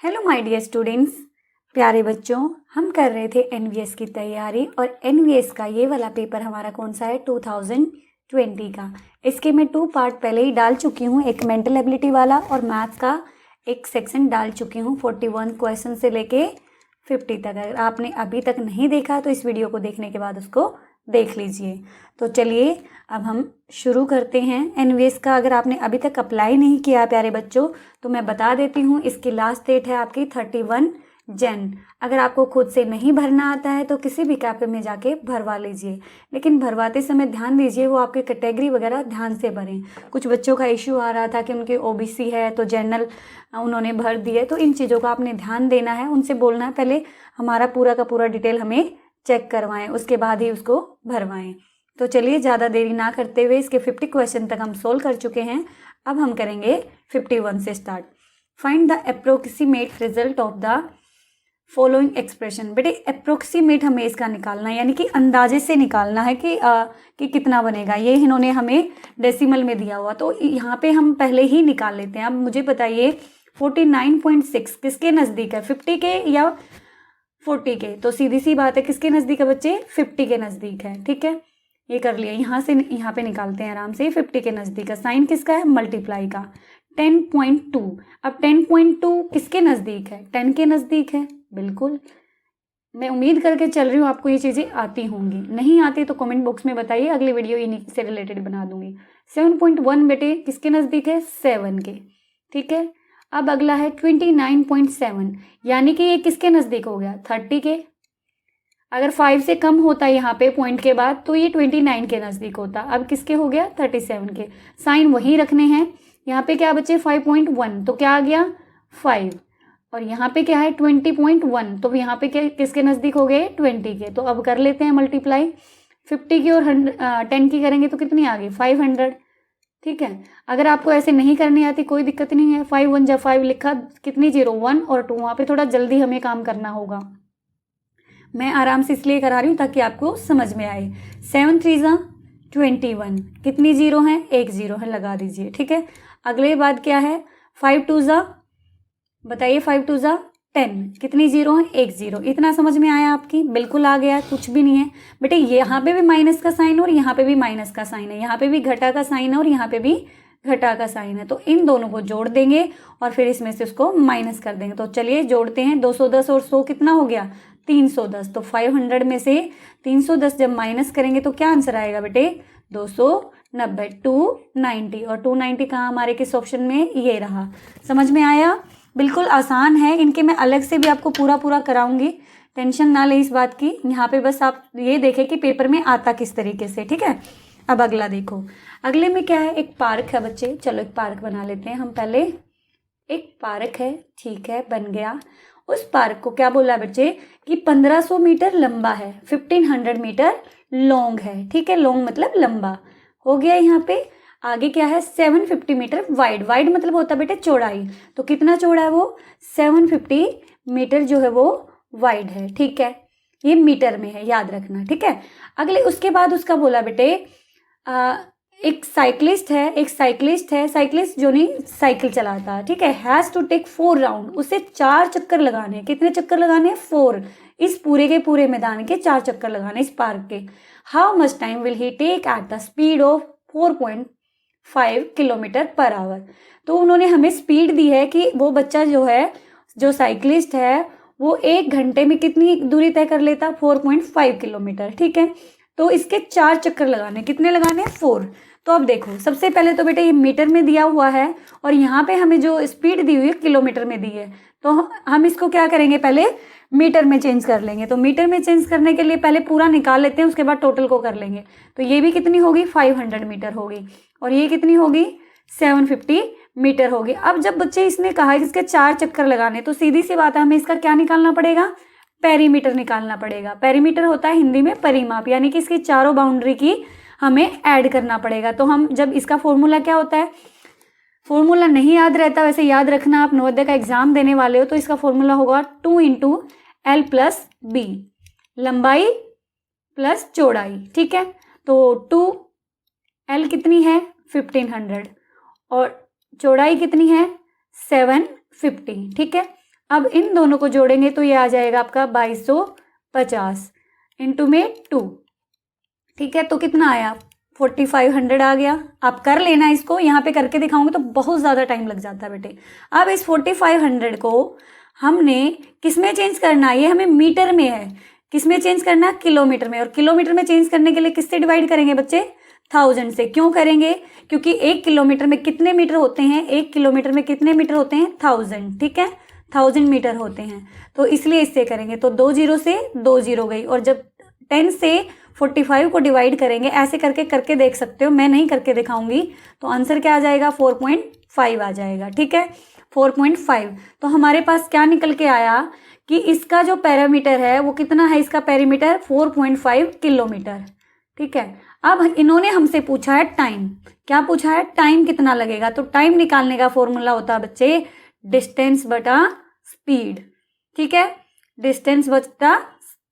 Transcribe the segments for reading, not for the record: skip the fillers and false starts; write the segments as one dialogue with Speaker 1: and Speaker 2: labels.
Speaker 1: Hello my dear students, प्यारे बच्चों। हम कर रहे थे एनवीएस की तैयारी और एनवीएस का ये वाला पेपर हमारा कौन सा है 2020 का। इसके मैं 2 पार्ट पहले ही डाल चुकी हूँ, एक मेंटल एबिलिटी वाला और मैथ्स का एक सेक्शन डाल चुकी हूँ 41 क्वेश्चन से लेके 50 तक। अगर आपने अभी तक नहीं देखा तो इस वीडियो को देखने के बाद उसको देख लीजिए। तो चलिए अब हम शुरू करते हैं एनवीएस का। अगर आपने अभी तक अप्लाई नहीं किया प्यारे बच्चों तो मैं बता देती हूँ, इसकी लास्ट डेट है आपकी 31 जन। अगर आपको खुद से नहीं भरना आता है तो किसी भी कैफे में जाके भरवा लीजिए, लेकिन भरवाते समय ध्यान दीजिए वो आपकी कैटेगरी वगैरह ध्यान से भरें। कुछ बच्चों का इश्यू आ रहा था कि उनके ओबीसी है तो जनरल उन्होंने भर दिए, तो इन चीज़ों का आपने ध्यान देना है, उनसे बोलना है पहले हमारा पूरा का पूरा डिटेल हमें चेक करवाएं, उसके बाद ही उसको भरवाएं। तो चलिए ज़्यादा देरी ना करते हुए इसके 50 क्वेश्चन तक हम सोल्व कर चुके हैं। अब हम करेंगे 51 से start. Find the approximate result of the following expression. बेटे अप्रोक्सीमेट हमें इसका निकालना है, यानी कि अंदाजे से निकालना है कि कितना बनेगा। ये इन्होंने हमें डेसिमल में दिया हुआ, तो यहाँ पे हम पहले ही निकाल लेते हैं। अब मुझे बताइए 49.6 किसके नज़दीक है, 50 के या 40 के? तो सीधी सी बात है, किसके नज़दीक है बच्चे? 50 के नज़दीक है। ठीक है, ये कर लिया। यहाँ से यहाँ पे निकालते हैं आराम से। 50 के नज़दीक का साइन किसका है? मल्टीप्लाई का। 10.2। अब 10.2 किसके नज़दीक है? 10 के नज़दीक है। बिल्कुल, मैं उम्मीद करके चल रही हूँ आपको ये चीज़ें आती होंगी। नहीं आती तो कमेंट बॉक्स में बताइए, अगली वीडियो इन्हीं से रिलेटेड बना दूंगी। 7.1 बेटे किसके नज़दीक है? 7 के। ठीक है, अब अगला है 29.7, यानी कि ये किसके नज़दीक हो गया? 30 के। अगर 5 से कम होता यहाँ पे पॉइंट के बाद तो ये 29 के नज़दीक होता। अब किसके हो गया? 37 के। साइन वही रखने हैं। यहाँ पे क्या बचे? 5.1, तो क्या आ गया? 5। और यहाँ पे क्या है? 20.1, तो यहाँ पे क्या किसके नज़दीक हो गए? 20 के। तो अब कर लेते हैं मल्टीप्लाई। 50 की और 10 की करेंगे तो कितनी आ गई? 500। ठीक है, अगर आपको ऐसे नहीं करनी आती कोई दिक्कत नहीं है। 5 1 जा 5 लिखा, कितनी जीरो? 1 और 2। वहाँ पे थोड़ा जल्दी हमें काम करना होगा। मैं आराम से इसलिए करा रही हूँ ताकि आपको समझ में आए। 7 3 जा 21, कितनी जीरो है? 1 जीरो है, लगा दीजिए। ठीक है, अगले बाद क्या है? 5 2 जा, बताइए 5 2 जा 10, कितनी जीरो है? 1 जीरो। इतना समझ में आया आपकी? बिल्कुल आ गया, कुछ भी नहीं है बेटे। यहाँ पे भी माइनस का साइन और यहाँ पे भी माइनस का साइन है, यहाँ पे भी घटा का साइन है और यहाँ पे भी घटा का साइन है। तो इन दोनों को जोड़ देंगे और फिर इसमें से उसको माइनस कर देंगे। तो चलिए जोड़ते हैं। 210 और 100 कितना हो गया? 310। तो 500 में से 310 जब माइनस करेंगे तो क्या आंसर आएगा बेटे? 290, 290। और 290 कहाँ हमारे किस ऑप्शन में? ये रहा। समझ में आया? बिल्कुल आसान है। इनके मैं अलग से भी आपको पूरा कराऊंगी, टेंशन ना ले इस बात की। यहाँ पे बस आप ये देखें कि पेपर में आता किस तरीके से। ठीक है, अब अगला देखो। अगले में क्या है? एक पार्क है बच्चे। चलो एक पार्क बना लेते हैं हम पहले। एक पार्क है, ठीक है, बन गया। उस पार्क को क्या बोला बच्चे? कि 1500 मीटर लंबा है, 1500 मीटर लॉन्ग है। ठीक है, लॉन्ग मतलब लंबा हो गया। यहाँ पे आगे क्या है? 750 मीटर वाइड। वाइड मतलब होता है बेटे चौड़ाई। तो कितना चौड़ा है वो? 750 मीटर जो है वो वाइड है। ठीक है, ये मीटर में है, याद रखना। ठीक है, अगले उसके बाद उसका बोला बेटे एक साइकिलिस्ट है, साइकिलिस्ट जो नहीं साइकिल चलाता है। ठीक है, हैज टू टेक 4 राउंड, उसे 4 चक्कर लगाने। कितने चक्कर लगाने? 4। इस पूरे के पूरे मैदान के 4 चक्कर लगाने इस पार्क के। How much time will he take at the speed of 4.5 kilometre per hour. तो उन्होंने हमें स्पीड दी है कि वो बच्चा जो है, जो साइकिलिस्ट है, वो 1 घंटे में कितनी दूरी तय कर लेता? 4.5 किलोमीटर। ठीक है, तो इसके 4 चक्कर लगाने। कितने लगाने? 4। तो अब देखो, सबसे पहले तो बेटे ये मीटर में दिया हुआ है और यहाँ पे हमें जो स्पीड दी हुई है किलोमीटर में दी है। तो हम इसको क्या करेंगे? पहले मीटर में चेंज कर लेंगे। तो मीटर में चेंज करने के लिए पहले पूरा निकाल लेते हैं, उसके बाद टोटल को कर लेंगे। तो ये भी कितनी होगी? 500 मीटर होगी और ये कितनी होगी? 750 मीटर होगी। अब जब बच्चे इसने कहा कि इसके 4 चक्कर लगाने, तो सीधी सी बात है, हमें इसका क्या निकालना पड़ेगा? पेरीमीटर निकालना पड़ेगा। पेरीमीटर होता है हिंदी में परिमाप, यानी कि इसकी चारों बाउंड्री की हमें ऐड करना पड़ेगा। तो हम जब इसका फॉर्मूला क्या होता है? फॉर्मूला नहीं याद रहता, वैसे याद रखना, आप नवोदय का एग्जाम देने वाले हो तो इसका फॉर्मूला होगा 2 × L + B, लंबाई प्लस चौड़ाई। ठीक है, तो 2L कितनी है? 1500 और चौड़ाई कितनी है? 750। ठीक है, अब इन दोनों को जोड़ेंगे तो ये आ जाएगा आपका 2250 इंटू में 2। ठीक है, तो कितना आया 4500 आ गया। आप कर लेना इसको, यहाँ पे करके दिखाऊंगी तो बहुत ज़्यादा टाइम लग जाता है बेटे। अब इस 4500 को हमने किस में चेंज करना है, ये हमें मीटर में है, किस में चेंज करना है, किलोमीटर में। और किलोमीटर में चेंज करने के लिए किससे डिवाइड करेंगे बच्चे, 1000 से। क्यों करेंगे, क्योंकि 1 किलोमीटर में कितने मीटर होते हैं, 1 किलोमीटर में कितने मीटर होते हैं, 1000। ठीक है, 1000 मीटर होते हैं, तो इसलिए इससे करेंगे। तो 2 0 से 2 0 गई, और जब 10 से 45 को डिवाइड करेंगे, ऐसे करके देख सकते हो, मैं नहीं करके दिखाऊंगी, तो आंसर क्या आ जाएगा, 4.5 आ जाएगा। ठीक है, 4.5। तो हमारे पास क्या निकल के आया कि इसका जो पैरामीटर है वो कितना है, इसका पैरामीटर 4.5 किलोमीटर। ठीक है, अब इन्होंने हमसे पूछा है टाइम। क्या पूछा है, टाइम कितना लगेगा। तो टाइम निकालने का फॉर्मूला होता है बच्चे डिस्टेंस बटा स्पीड। ठीक है, डिस्टेंस बटा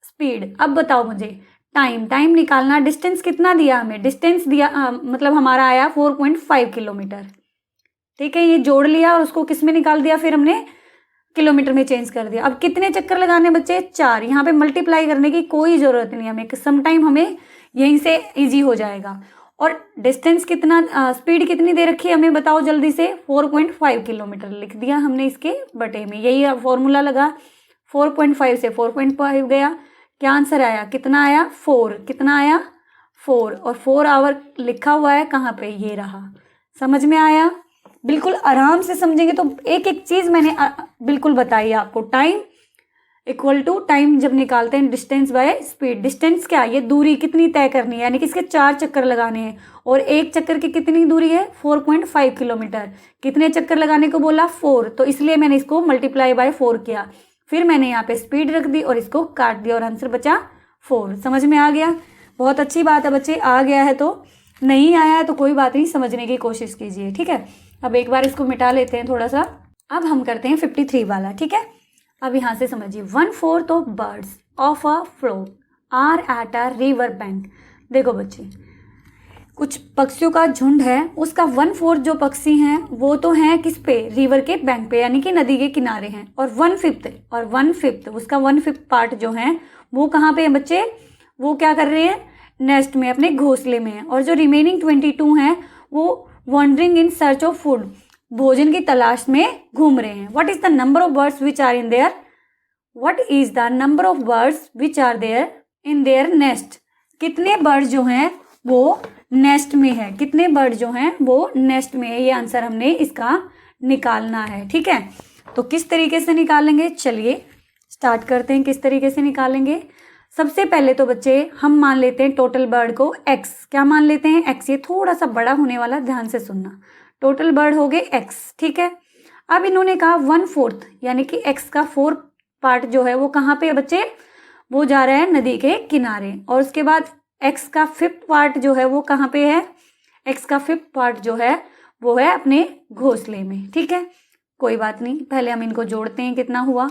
Speaker 1: स्पीड। अब बताओ मुझे टाइम निकालना, डिस्टेंस कितना दिया हमें, डिस्टेंस दिया मतलब हमारा आया 4.5 किलोमीटर। ठीक है, ये जोड़ लिया और उसको किस में निकाल दिया, फिर हमने किलोमीटर में चेंज कर दिया। अब कितने चक्कर लगाने बच्चे, 4। यहाँ पे मल्टीप्लाई करने की कोई ज़रूरत नहीं हमें, सम टाइम हमें यहीं से इजी हो जाएगा। और डिस्टेंस कितना, स्पीड कितनी दे रखी है हमें बताओ जल्दी से, 4.5 किलोमीटर लिख दिया हमने इसके बटे में, यही फॉर्मूला लगा। 4.5 से 4.5 गया, क्या आंसर आया, कितना आया, 4। कितना आया, 4। और 4 आवर लिखा हुआ है कहाँ पे, ये रहा। समझ में आया, बिल्कुल आराम से समझेंगे तो एक एक चीज़ मैंने बिल्कुल बताई आपको। टाइम इक्वल टू टाइम जब निकालते हैं डिस्टेंस बाय स्पीड। डिस्टेंस क्या, ये दूरी कितनी तय करनी है, यानी कि इसके 4 चक्कर लगाने हैं, और एक चक्कर की कितनी दूरी है, 4.5 किलोमीटर। कितने चक्कर लगाने को बोला, 4, तो इसलिए मैंने इसको मल्टीप्लाई बाय 4 किया। फिर मैंने यहाँ पे स्पीड रख दी और इसको काट दिया और आंसर बचा 4। समझ में आ गया, बहुत अच्छी बात है बच्चे। आ गया है तो, नहीं आया है तो कोई बात नहीं, समझने की कोशिश कीजिए। ठीक है, अब एक बार इसको मिटा लेते हैं थोड़ा सा। अब हम करते हैं 53 वाला। ठीक है, अब यहाँ से समझिए, 1/4 of birds of a flock are at a river bank. देखो बच्चे, कुछ पक्षियों का झुंड है, उसका 1/4 जो पक्षी हैं वो तो हैं किस पे, रिवर के बैंक पे, यानी कि नदी के किनारे हैं। और 1/5 उसका 1/5 पार्ट जो है वो कहाँ पे है बच्चे, वो क्या कर रहे हैं, नेस्ट में, अपने घोंसले में है। और जो रिमेनिंग 22 हैं वो wandering in search of food, भोजन की तलाश में घूम रहे हैं। What is the number of birds which are in there, what is the number of birds which are there in their nest. कितने बर्ड जो हैं वो नेस्ट में है, कितने बर्ड जो हैं वो नेस्ट में है, ये आंसर हमने इसका निकालना है। ठीक है, तो किस तरीके से निकालेंगे, चलिए स्टार्ट करते हैं। किस तरीके से निकालेंगे, सबसे पहले तो बच्चे हम मान लेते हैं टोटल बर्ड को x। क्या मान लेते हैं, x। ये थोड़ा सा बड़ा होने वाला, ध्यान से सुनना। टोटल बर्ड हो गए x। ठीक है, अब इन्होंने कहा 1/4, यानी कि x का 4 पार्ट जो है वो कहाँ पे है बच्चे, वो जा रहा है नदी के किनारे। और उसके बाद x का 5th पार्ट जो है वो कहाँ पे है, x का 5th पार्ट जो है वो है अपने घोंसले में। ठीक है, कोई बात नहीं, पहले हम इनको जोड़ते हैं, कितना हुआ।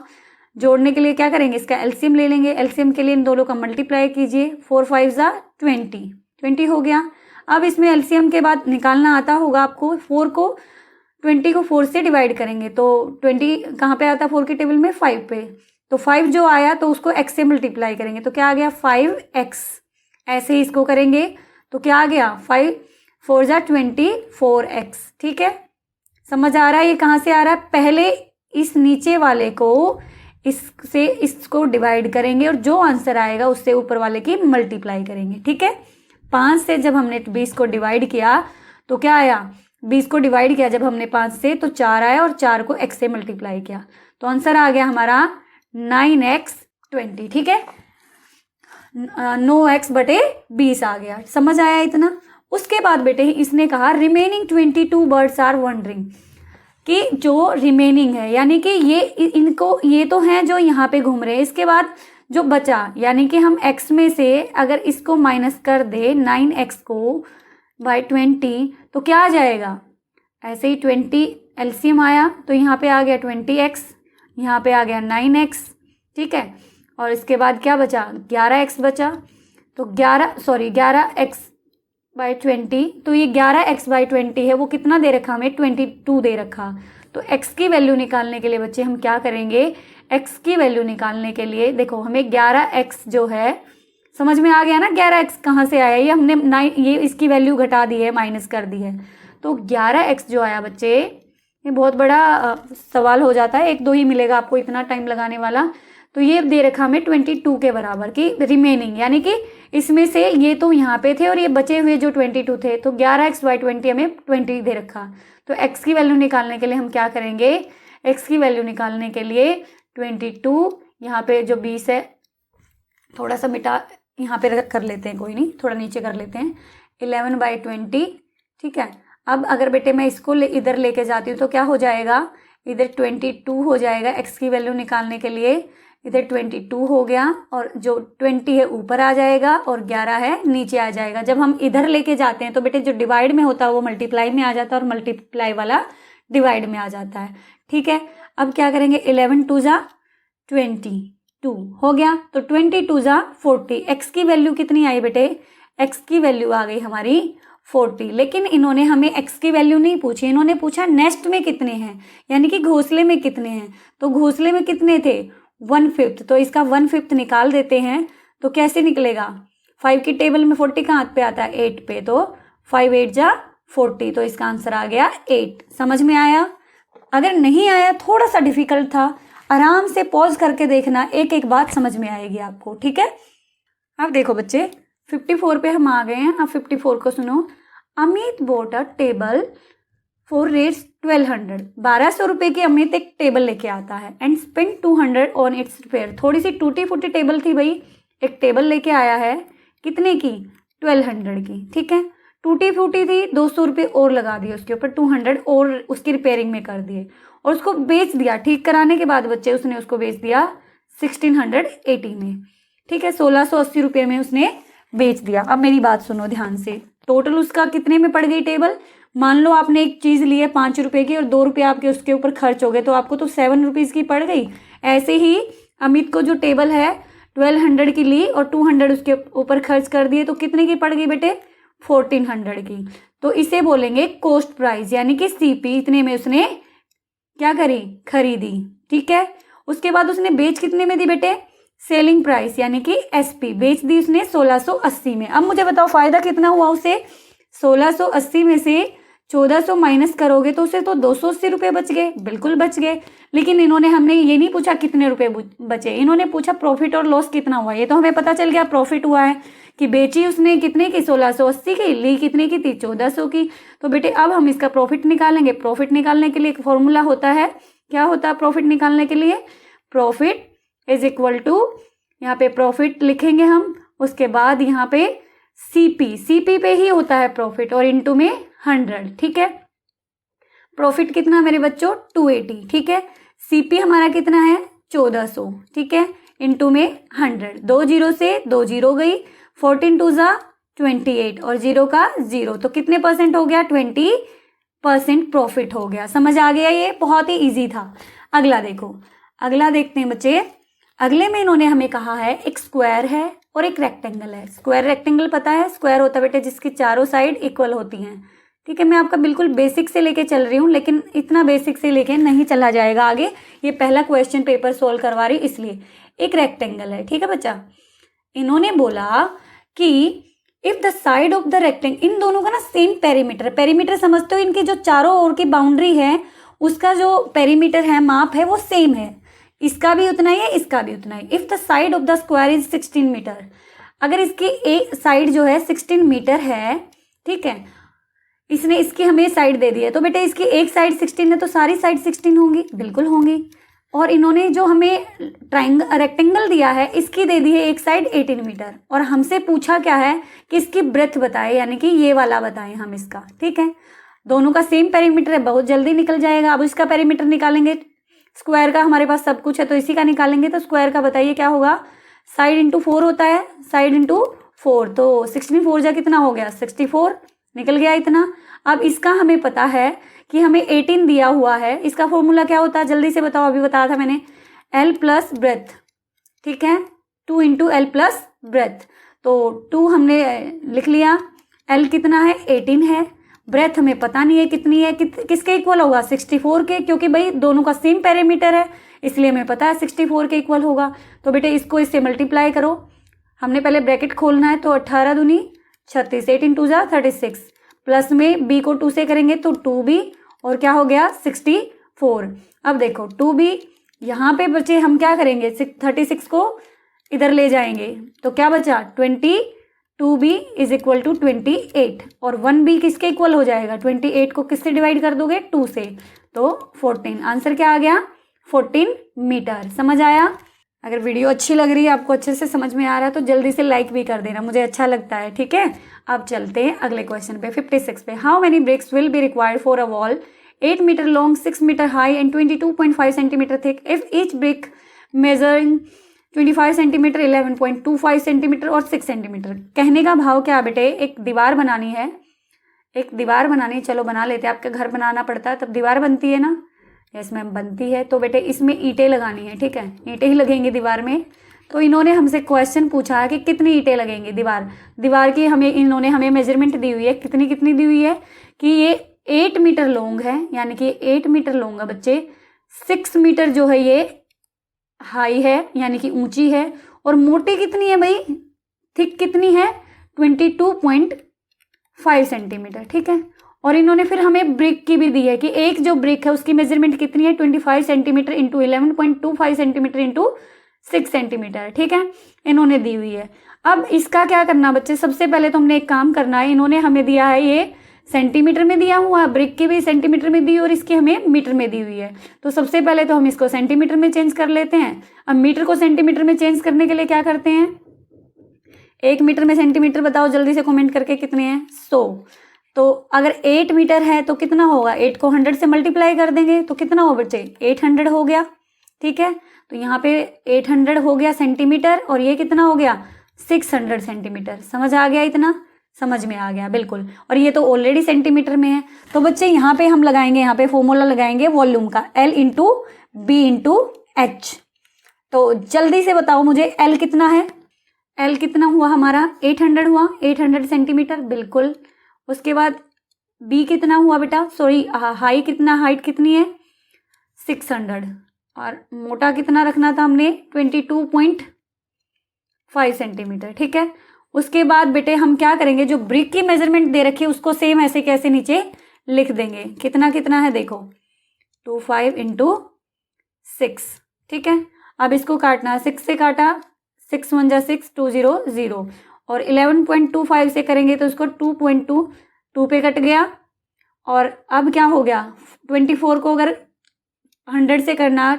Speaker 1: जोड़ने के लिए क्या करेंगे, इसका एलसीएम ले लेंगे। एलसीएम के लिए इन दोनों का मल्टीप्लाई कीजिए, 4 5 जा 20 हो गया। अब इसमें एलसीएम के बाद निकालना आता होगा आपको, 20 को 4 से डिवाइड करेंगे तो 20 कहाँ पे आता है 4 की टेबल में, 5 पे। तो 5 जो आया तो उसको x से मल्टीप्लाई करेंगे तो क्या आ गया, 5x। ऐसे ही इसको करेंगे तो क्या आ गया, 5 4 जा 24x। ठीक है, समझ आ रहा है ये कहाँ से आ रहा है। पहले इस नीचे वाले को इससे इसको डिवाइड करेंगे और जो आंसर आएगा उससे ऊपर वाले की मल्टीप्लाई करेंगे। ठीक है, 5 से जब हमने 20 को डिवाइड किया तो क्या आया, 20 को डिवाइड किया जब हमने 5 से तो 4 आया, और 4 को x से मल्टीप्लाई किया तो आंसर आ गया हमारा 9x 20। ठीक है, 9x बटे 20 आ गया। समझ आया इतना। उसके बाद बेटे इसने कहा रिमेनिंग 22 बर्ड्स आर वंडरिंग, कि जो रिमेनिंग है यानी कि ये तो हैं जो यहाँ पे घूम रहे हैं। इसके बाद जो बचा, यानी कि हम x में से अगर इसको माइनस कर दे 9x को बाय 20 तो क्या आ जाएगा, ऐसे ही 20 एलसीएम आया तो यहाँ पे आ गया 20x, यहाँ पे आ गया 9x। ठीक है, और इसके बाद क्या बचा, 11x बचा। तो 11x बाय 20, तो ये 11x बाय 20 है, वो कितना दे रखा हमें, 22 दे रखा। तो x की वैल्यू निकालने के लिए बच्चे हम क्या करेंगे, x की वैल्यू निकालने के लिए देखो हमें 11x जो है, समझ में आ गया ना 11x कहाँ से आया, ये हमने 9 ये इसकी वैल्यू घटा दी है, माइनस कर दी है। तो 11x जो आया बच्चे, ये बहुत बड़ा सवाल हो जाता है, 1-2 ही मिलेगा आपको इतना टाइम लगाने वाला। तो ये दे रखा हमें 22 के बराबर की रिमेनिंग, यानी कि इसमें से ये तो यहाँ पे थे और ये बचे हुए जो 22 थे, तो 11x बाई 20 हमें 20 दे रखा। तो x की वैल्यू निकालने के लिए हम क्या करेंगे, x की वैल्यू निकालने के लिए 22, यहाँ पे जो 20 है थोड़ा सा मिटा यहाँ पे कर लेते हैं, कोई नहीं थोड़ा नीचे कर लेते हैं, 11/20, ठीक है। अब अगर बेटे मैं इसको इधर लेके जाती हूँ तो क्या हो जाएगा, इधर 22 हो जाएगा x की वैल्यू निकालने के लिए, इधर 22 हो गया और जो 20 है ऊपर आ जाएगा और 11 है नीचे आ जाएगा। जब हम इधर लेके जाते हैं तो बेटे जो डिवाइड में होता है वो मल्टीप्लाई में आ जाता है और मल्टीप्लाई वाला डिवाइड में आ जाता है, ठीक है। अब क्या करेंगे, 11 2 जा 22 हो गया, तो 22 जा 40, x की वैल्यू कितनी आई बेटे, x की वैल्यू आ गई हमारी 40। लेकिन इन्होंने हमें x की वैल्यू नहीं पूछी, इन्होंने पूछा नेस्ट में कितने हैं, यानी कि घोंसले में कितने हैं। तो घोंसले में कितने थे, 1/5, तो इसका 1/5 निकाल देते हैं। तो कैसे निकलेगा, 5 की टेबल में 40 कहाँ पे आता है, 8 पे, तो 5 8 जा 40, तो इसका आंसर आ गया 8। समझ में आया। अगर नहीं आया, थोड़ा सा डिफिकल्ट था, आराम से पॉज करके देखना, एक एक बात समझ में आएगी आपको, ठीक है। अब देखो बच्चे 54 पे हम आ गए हैं। अब 54 को सुनो, Amit boat a table for rates 1200, 1200 रुपये की अमित एक टेबल लेके आता है, and spend 200 on it's repair. थोड़ी सी टूटी फूटी टेबल थी भाई, एक टेबल लेके आया है, कितने की, 1200 की, ठीक है। टूटी फूटी थी, 200 रुपये और लगा दिए उसके ऊपर, 200 और उसकी रिपेयरिंग में कर दिए और उसको बेच दिया। ठीक कराने के बाद बच्चे उसने उसको बेच दिया 1680 में, ठीक है, 1680 रुपये में उसने बेच दिया। अब मेरी बात सुनो ध्यान से, टोटल उसका कितने में पड़ गई टेबल। मान लो आपने एक चीज ली है 5 रुपए की और 2 रुपये आपके उसके ऊपर खर्च हो गए, तो आपको तो 7 रुपीज की पड़ गई। ऐसे ही अमित को जो टेबल है 1200 की ली और 200 उसके ऊपर खर्च कर दिए, तो कितने की पड़ गई बेटे, 1400 की। तो इसे बोलेंगे कॉस्ट प्राइस, यानी कि सीपी, इतने में उसने क्या करी, खरीदी, ठीक है। उसके बाद उसने बेच कितने में दी बेटे, सेलिंग प्राइस, यानी कि एसपी, बेच दी उसने 1680 में। अब मुझे बताओ फायदा कितना हुआ उसे, 1680 में से 1400 माइनस करोगे तो उसे तो 280 रुपये बच गए, बिल्कुल बच गए। लेकिन इन्होंने हमने ये नहीं पूछा कितने रुपए बचे, इन्होंने पूछा प्रॉफिट और लॉस कितना हुआ। ये तो हमें पता चल गया प्रॉफिट हुआ है कि बेची उसने कितने की, 1680 की, ली कितने की थी, 1400 की। तो बेटे अब हम इसका प्रॉफिट निकालेंगे। प्रॉफिट निकालने के लिए एक फॉर्मूला होता है, क्या होता है प्रॉफिट निकालने के लिए, प्रॉफिट इज इक्वल टू, यहाँ पे प्रॉफिट लिखेंगे हम, उसके बाद यहाँ पे सीपी, सीपी पे ही होता है प्रॉफिट, और इनटू में 100, ठीक है। प्रॉफिट कितना मेरे बच्चों, 280, ठीक है। सीपी हमारा कितना है, 1400, ठीक है, इनटू में 100, 2 जीरो से 2 जीरो गई, 14 2 जा 28 और 0 का 0, तो कितने परसेंट हो गया, 20% प्रॉफिट हो गया। समझ आ गया, ये बहुत ही इजी था। अगला देखो, अगला देखते हैं बच्चे। अगले में इन्होंने हमें कहा है एक स्क्वायर है और एक रेक्टेंगल है। स्क्वायर रेक्टेंगल पता है, स्क्वायर होता है बेटे जिसकी चारों साइड इक्वल होती हैं, ठीक है। मैं आपका बिल्कुल बेसिक से लेके चल रही हूँ, लेकिन इतना बेसिक से लेके नहीं चला जाएगा आगे, ये पहला क्वेश्चन पेपर सोल्व करवा रही इसलिए। एक रेक्टेंगल है, ठीक है बच्चा। इन्होंने बोला कि if the side of the rectangle, इन दोनों का ना सेम पेरीमीटर, पेरीमीटर समझते हो, इनकी जो चारों ओर की बाउंड्री है उसका जो पेरीमीटर है, माप है, वो सेम है, इसका भी उतना ही है, इसका भी उतना ही। If the side of the square is 16 metre, अगर इसकी एक साइड जो है 16 मीटर है, ठीक है, इसने इसकी हमें साइड दे दी है, तो बेटे इसकी एक साइड 16 है तो सारी साइड 16 होंगी, बिल्कुल होंगी। और इन्होंने जो हमें रेक्टेंगल दिया है इसकी दे दी है एक साइड 18 मीटर, और हमसे पूछा क्या है कि इसकी ब्रेथ बताए, यानी कि ये वाला बताएं हम इसका, ठीक है। दोनों का सेम पेरीमीटर है, बहुत जल्दी निकल जाएगा। अब इसका पेरीमीटर निकालेंगे, स्क्वायर का हमारे पास सब कुछ है तो इसी का निकालेंगे। तो स्क्वायर का बताइए क्या होगा, साइड इंटू 4 होता है, साइड इंटू 4, तो 16 4 जा कितना हो गया, 64, निकल गया इतना। अब इसका हमें पता है कि हमें 18 दिया हुआ है, इसका फॉर्मूला क्या होता है जल्दी से बताओ, अभी बताया था मैंने, L प्लस ब्रेथ, ठीक है, 2 इंटू L प्लस ब्रेथ। तो 2 हमने लिख लिया, L कितना है 18 है, ब्रेथ हमें पता नहीं है कितनी है, किसके इक्वल होगा 64 के, क्योंकि भाई दोनों का सेम पैरामीटर है इसलिए हमें पता है 64 के इक्वल होगा। तो बेटे इसको इससे मल्टीप्लाई करो, हमने पहले ब्रैकेट खोलना है, तो 18 दूनी 36, 8 × 2 = 36, प्लस में b को 2 से करेंगे तो 2b, और क्या हो गया 64। अब देखो 2b यहाँ पे बचे, हम क्या करेंगे 36 को इधर ले जाएंगे तो क्या बचा 22b = 28, और 1b किसके इक्वल हो जाएगा 28 को किससे डिवाइड कर दोगे 2 से, तो 14। आंसर क्या आ गया 14 मीटर। समझ आया? अगर वीडियो अच्छी लग रही है, आपको अच्छे से समझ में आ रहा है तो जल्दी से लाइक भी कर देना, मुझे अच्छा लगता है। ठीक है, अब चलते हैं अगले क्वेश्चन पे 56 पे। How many bricks will be required for a wall 8 metre long, 6 metre high and 22.5 centimetre thick if each brick measuring 25 centimetre, 11.25 centimetre और 6 सेंटीमीटर। कहने का भाव क्या बेटे, एक दीवार बनानी है, एक दीवार बनानी, चलो बना लेते हैं, आपके घर बनाना पड़ता है तब दीवार बनती है ना, इसमें बनती है, तो बेटे इसमें ईंटें लगानी है। ठीक है, ईंटें ही लगेंगी दीवार में। तो इन्होंने हमसे क्वेश्चन पूछा है कि कितनी ईंटें लगेंगी दीवार की, इन्होंने हमें मेजरमेंट दी हुई है, कितनी दी हुई है कि ये 8 मीटर लॉन्ग है, यानी कि 8 मीटर लॉन्ग है बच्चे, 6 मीटर जो है ये हाई है यानी कि ऊंची है, और मोटी कितनी है भाई, थिक कितनी है 22.5 सेंटीमीटर। ठीक है, और इन्होंने फिर हमें ब्रिक की भी दी है कि एक जो ब्रिक है उसकी मेजरमेंट कितनी है 25 centimetre into 11.25 centimetre into 6 centimetre. ठीक है, इन्होंने दी हुई है। अब इसका क्या करना बच्चे, सबसे पहले तो हमने एक काम करना है, इन्होंने हमें दिया है ये सेंटीमीटर में दिया हुआ, ब्रिक की भी सेंटीमीटर में दी और इसकी हमें मीटर में दी हुई है। तो सबसे पहले तो हम इसको सेंटीमीटर में चेंज कर लेते हैं। अब मीटर को सेंटीमीटर में चेंज करने के लिए क्या करते हैं, 1 मीटर में सेंटीमीटर बताओ जल्दी से कमेंट करके कितने हैं 100। तो अगर 8 मीटर है तो कितना होगा, 8 को 100 से मल्टीप्लाई कर देंगे तो कितना हो बच्चे 800 हो गया। ठीक है, तो यहाँ पे 800 हो गया सेंटीमीटर, और ये कितना हो गया 600 सेंटीमीटर। समझ आ गया? इतना समझ में आ गया, बिल्कुल। और ये तो ऑलरेडी सेंटीमीटर में है, तो बच्चे यहाँ पे हम लगाएंगे, यहाँ पे फॉर्मूला लगाएंगे वॉल्यूम का, L × B × H। तो जल्दी से बताओ मुझे L कितना है, L कितना हुआ हमारा 800 हुआ, 800 सेंटीमीटर, बिल्कुल। उसके बाद B कितना हुआ बेटा, सॉरी हाइट कितनी है 600, और मोटा कितना रखना था हमने 22.5 सेंटीमीटर। ठीक है, उसके बाद बेटे हम क्या करेंगे, जो ब्रिक की मेजरमेंट दे रखी है उसको सेम ऐसे कैसे नीचे लिख देंगे, कितना है देखो 25 × 6। ठीक है, अब इसको काटना है, 6 से काटा 6 × 1 = 6, 2 0 0, और 11.25 से करेंगे तो इसको 2.2 2 पे कट गया। और अब क्या हो गया 24 को अगर 100 से करना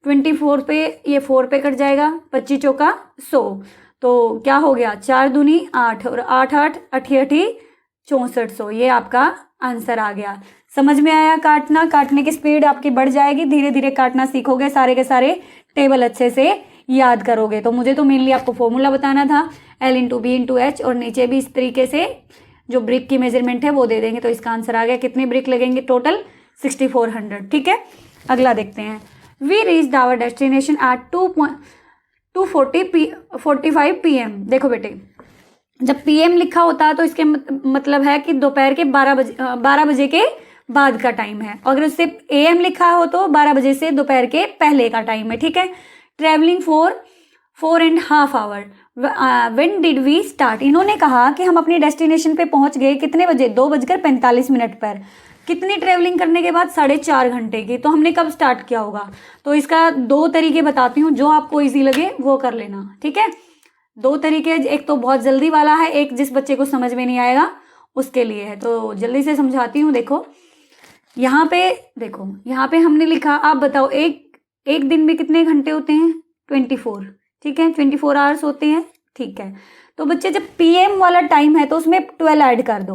Speaker 1: 24 पे, ये 4 पे कट जाएगा, 25 चौका 100, तो क्या हो गया 4 दूनी 8 और 8 8 88 6400। ये आपका आंसर आ गया। समझ में आया? काटने की स्पीड आपकी बढ़ जाएगी, धीरे धीरे काटना सीखोगे, सारे के सारे टेबल अच्छे से याद करोगे। तो मुझे तो मेनली आपको फॉर्मूला बताना था, L × B × H, और नीचे भी इस तरीके से जो ब्रिक की मेजरमेंट है वो दे देंगे। तो इसका आंसर आ गया, कितनी ब्रिक लगेंगे टोटल 6400। ठीक है, अगला देखते हैं। We reached our destination at 2:45 PM। देखो बेटे, जब PM लिखा होता है तो इसके मतलब है कि दोपहर के 12 बजे के बाद का टाइम है। अगर उससे AM लिखा हो तो 12 बजे से दोपहर के पहले का टाइम है। ठीक है, travelling for 4.5 hour। When did we start? इन्होंने कहा कि हम अपनी डेस्टिनेशन पे पहुंच गए कितने बजे, 2:45 पर। कितनी ट्रेवलिंग करने के बाद 4.5 घंटे की। तो हमने कब स्टार्ट किया होगा? तो इसका 2 तरीके बताती हूँ, जो आपको इजी लगे वो कर लेना। ठीक है, 2 तरीके, एक तो बहुत जल्दी वाला है, एक जिस बच्चे को समझ में नहीं आएगा उसके लिए है। तो जल्दी से समझाती हूँ। देखो यहाँ पे, देखो यहाँ पे हमने लिखा, आप बताओ एक दिन में कितने घंटे होते हैं 24। ठीक है, 24 आवर्स होते हैं। ठीक है, तो बच्चे जब PM वाला टाइम है तो उसमें 12 ऐड कर दो।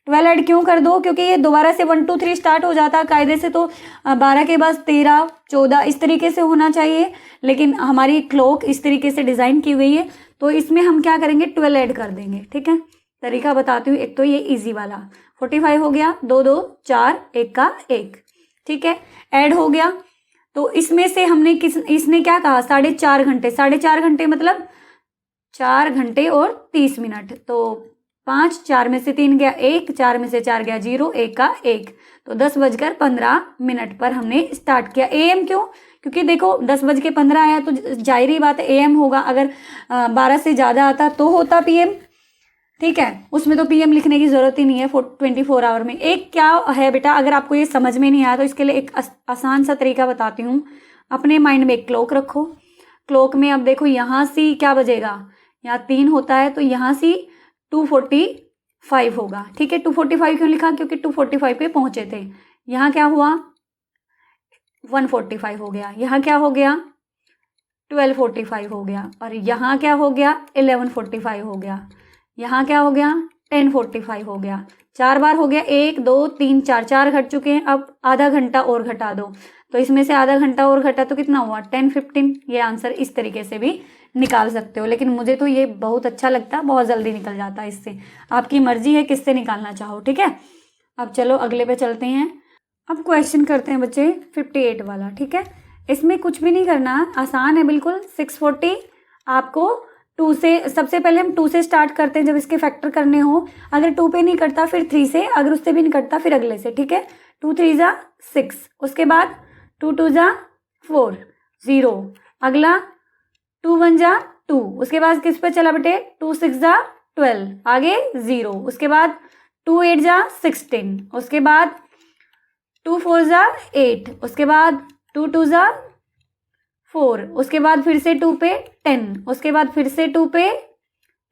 Speaker 1: 12 ऐड क्यों कर दो? क्योंकि ये दोबारा से 1 2 3 स्टार्ट हो जाता है कायदे से, तो 12 के बाद 13 14 इस तरीके से होना चाहिए, लेकिन हमारी क्लॉक इस तरीके से डिज़ाइन की हुई है, तो इसमें हम क्या करेंगे 12 ऐड कर देंगे। ठीक है, तरीका बताती हूँ। एक तो ये इजी वाला 45 हो गया, 2 2 4 1 का 1। ठीक है, ऐड हो गया। तो इसमें से हमने इसने क्या कहा 4.5 घंटे। 4.5 घंटे मतलब 4 घंटे और 30 मिनट। तो 5, 4 में से 3 गया 1, 4 में से 4 गया 0, 1 का 1, तो 10:15 पर हमने स्टार्ट किया। AM क्यों? क्योंकि देखो 10:15 आया तो जाहिर बात है AM होगा। अगर 12 से ज़्यादा आता तो होता PM, ठीक है, उसमें तो PM लिखने की ज़रूरत ही नहीं है 24 आवर में। एक क्या है बेटा, अगर आपको ये समझ में नहीं आया तो इसके लिए एक आसान सा तरीका बताती हूँ। अपने माइंड में एक क्लॉक रखो, क्लॉक में अब देखो यहाँ से क्या बजेगा, यहाँ 3 होता है तो यहाँ से 2:45 होगा, ठीक है। 2:45 क्यों लिखा? क्योंकि 2:45 पे पहुंचे थे। यहाँ क्या हुआ? 1:45 हो गया। यहाँ क्या हो गया? 12:45 हो गया। और यहाँ क्या हो गया? 11:45 हो गया। यहाँ क्या हो गया? 10:45 हो गया। 4 बार हो गया, 1 2 3 4, 4 घट चुके हैं। अब आधा घंटा और घटा दो, तो इसमें से आधा घंटा और घटा तो कितना हुआ? 10:15। ये आंसर इस तरीके से भी निकाल सकते हो, लेकिन मुझे तो ये बहुत अच्छा लगता है, बहुत जल्दी निकल जाता है इससे। आपकी मर्जी है किससे निकालना चाहो, ठीक है। अब चलो अगले पे चलते हैं। अब क्वेश्चन करते हैं बच्चे 58 वाला, ठीक है। इसमें कुछ भी नहीं करना, आसान है बिल्कुल। 640 आपको 2 से, सबसे पहले हम 2 से स्टार्ट करते हैं जब इसके फैक्टर करने हो। अगर 2 पे नहीं करता फिर 3 से, अगर उससे भी नहीं करता फिर अगले से, ठीक है। 2 3 जा 6, उसके बाद 2 2 जा 4, 0, अगला 2 1 जा 2, उसके बाद किस पे चला बेटे? 2 6 जा 12, आगे 0, उसके बाद 2 8 जा 16, उसके बाद 2 4 जा 8, उसके बाद 2 2 जा 4, उसके बाद फिर से 2 पे 10, उसके बाद फिर से 2 पे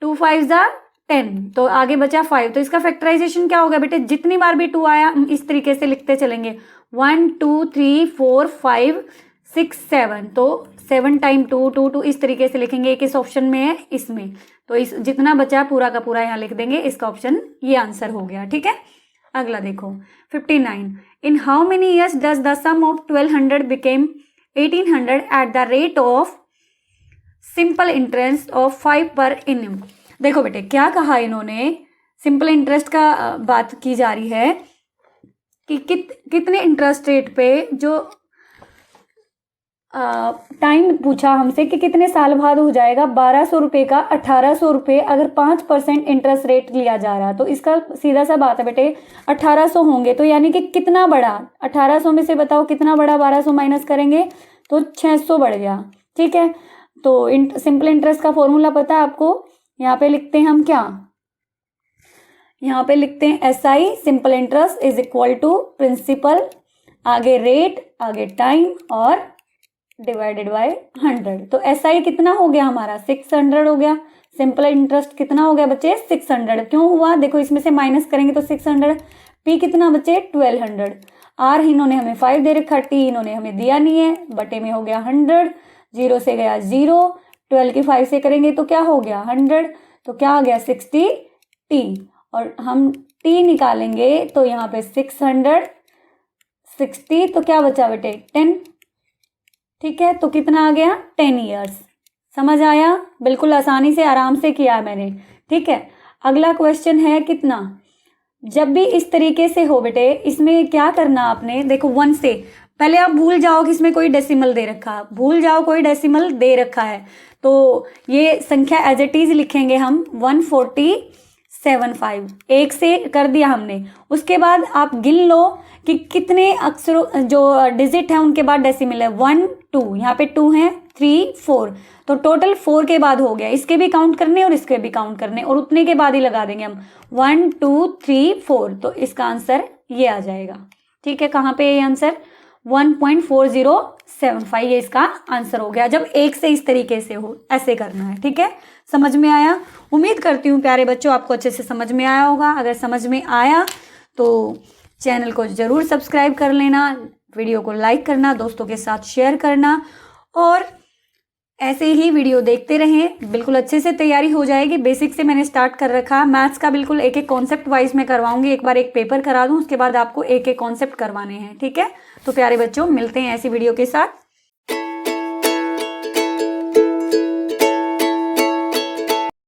Speaker 1: 2 5 जा 10, तो आगे बचा 5। तो इसका फैक्टराइजेशन क्या होगा बेटे? जितनी बार भी 2 आया हम इस तरीके से लिखते चलेंगे, 1 2 3 4 5 6 7, तो 7 टाइम 2 2 2 इस तरीके से लिखेंगे। एक इस ऑप्शन में है, इसमें तो इस जितना बचा पूरा का पूरा यहाँ लिख देंगे। इसका ऑप्शन ये आंसर हो गया, ठीक है। अगला देखो 59, in how many years does the sum of 1200 became 1800 at the rate of simple interest of 5 per annum. देखो बेटे क्या कहा इन्होंने, सिंपल इंटरेस्ट का बात की जा रही है कि कितने इंटरेस्ट रेट पे जो टाइम पूछा हमसे कि कितने साल बाद हो जाएगा 1200 रुपये का 1800 रुपये, अगर 5% इंटरेस्ट रेट लिया जा रहा है तो इसका सीधा सा बात है बेटे 1800 होंगे, तो यानी कि कितना बड़ा 1800 में से बताओ कितना बड़ा 1200 माइनस करेंगे तो 600 बढ़ गया, ठीक है। तो सिंपल इंटरेस्ट का फॉर्मूला पता है आपको, यहाँ पे लिखते हैं हम क्या, यहाँ पे लिखते हैं SI simple interest is equal to principal, आगे रेट, आगे टाइम और डिवाइडेड बाय 100। तो SI कितना हो गया हमारा? 600 हो गया। सिंपल इंटरेस्ट कितना हो गया बच्चे? 600। क्यों हुआ? देखो इसमें से माइनस करेंगे तो 600। P कितना बच्चे? 1200। R इन्होंने हमें 5 दे रखा, T इन्होंने हमें दिया नहीं है, बटे में हो गया 100, 0 से गया 0, 12 की 5 से करेंगे तो क्या हो गया 100, तो क्या आ गया 60 T, और हम T निकालेंगे तो यहाँ पे 600 60, तो क्या बचा बेटे 10, ठीक है। तो कितना आ गया 10 ईयर्स। समझ आया? बिल्कुल आसानी से आराम से किया है मैंने, ठीक है। अगला क्वेश्चन है कितना, जब भी इस तरीके से हो बेटे इसमें क्या करना आपने, देखो 1 से पहले आप भूल जाओ कि इसमें कोई डेसिमल दे रखा, भूल जाओ कोई डेसिमल दे रखा है, तो ये संख्या एज इट इज लिखेंगे हम 14075, 1 से कर दिया हमने। उसके बाद आप गिन लो कि कितने अक्षरों जो डिजिट है उनके बाद डेसिमल है, 1 2, यहाँ पे 2 है, 3 4, तो टोटल 4 के बाद हो गया। इसके भी काउंट करने और इसके भी काउंट करने, और उतने के बाद ही लगा देंगे हम 1 2 3 4, तो इसका आंसर ये आ जाएगा, ठीक है। कहाँ पे ये आंसर 1.4075, ये इसका आंसर हो गया जब 1 से इस तरीके से हो, ऐसे करना है, ठीक है। समझ में आया? उम्मीद करती हूँ प्यारे बच्चों आपको अच्छे से समझ में आया होगा। अगर समझ में आया तो चैनल को जरूर सब्सक्राइब कर लेना, वीडियो को लाइक करना, दोस्तों के साथ शेयर करना, और ऐसे ही वीडियो देखते रहें। बिल्कुल अच्छे से तैयारी हो जाएगी। बेसिक से मैंने स्टार्ट कर रखा, मैथ्स का बिल्कुल एक एक कॉन्सेप्ट वाइज में करवाऊंगी। एक बार एक पेपर करा दूं, उसके बाद आपको एक एक कॉन्सेप्ट करवाने हैं, ठीक है। तो प्यारे बच्चों मिलते हैं ऐसी वीडियो के साथ।